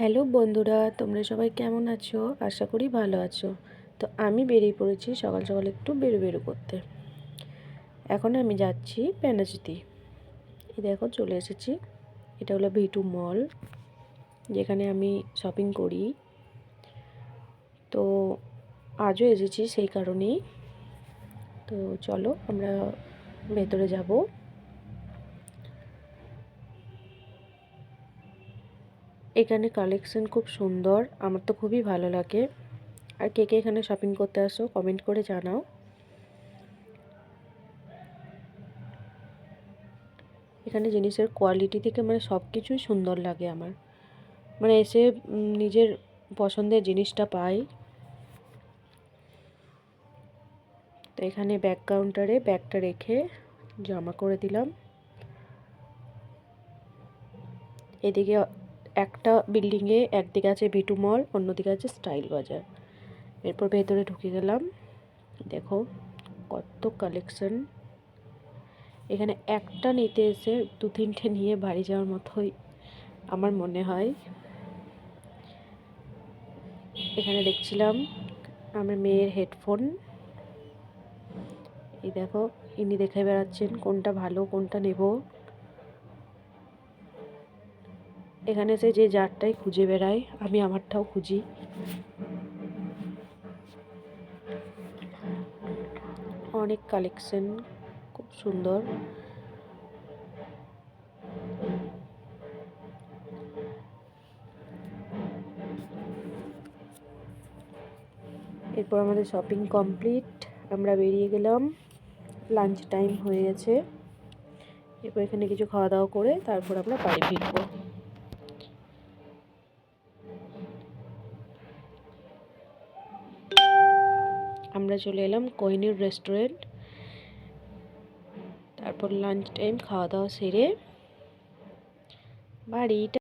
Hello বন্ধুরা, তোমরা সবাই কেমন আছো? আশা করি ভালো আছো। তো আমি বেরিয়ে পড়েছি সকাল সকাল একটু বেরো করতে। এখন আমি যাচ্ছি প্যানাচিতে। এই দেখো চলে এসেছি। এটা হলো ভি2 মল, যেখানে আমি শপিং করি। তো আজও এসেছি সেই কারণেই। তো চলো আমরা ভেতরে যাব। এখানে কালেকশন খুব সুন্দর, আমার তো খুবই ভালো লাগে। আর কে কে এখানে শপিং করতে আসো কমেন্ট করে জানাও। এখানে জিনিসের কোয়ালিটি থেকে সব কিছুই সুন্দর লাগে আমার। এসে নিজের পছন্দের জিনিসটা পাই। তো এখানে ব্যাগ কাউন্টারে ব্যাগটা রেখে জমা করে দিলাম। এদিকে একটা বিল্ডিংয়ে একদিকে আছে ভি2 মল, অন্যদিকে আছে স্টাইল বাজার। এরপর ভেতরে ঢুকে গেলাম। দেখো কত কালেকশন। এখানে একটা নিতে এসে 2-3টে নিয়ে বাড়ি যাওয়ার মতোই আমার মনে হয়। এখানে দেখছিলাম আমার মেয়ের হেডফোন। এই দেখো ইনি দেখে বেড়াচ্ছেন কোনটা ভালো কোনটা নেব। এখানে এসে যে যারটাই খুঁজে বেড়ায়, আমি আমারটাও খুঁজি। অনেক কালেকশন, খুব সুন্দর। এরপর আমাদের শপিং কমপ্লিট, আমরা বেরিয়ে গেলাম। লাঞ্চ টাইম হয়ে গেছে। এরপর এখানে কিছু খাওয়া দাওয়া করে তারপর আমরা বাড়ি ফিরবো। আমরা চলে এলাম কোহিনুর রেস্টুরেন্ট। তারপর লাঞ্চ টাইম খাওয়া দাওয়া সেরে বাড়ি।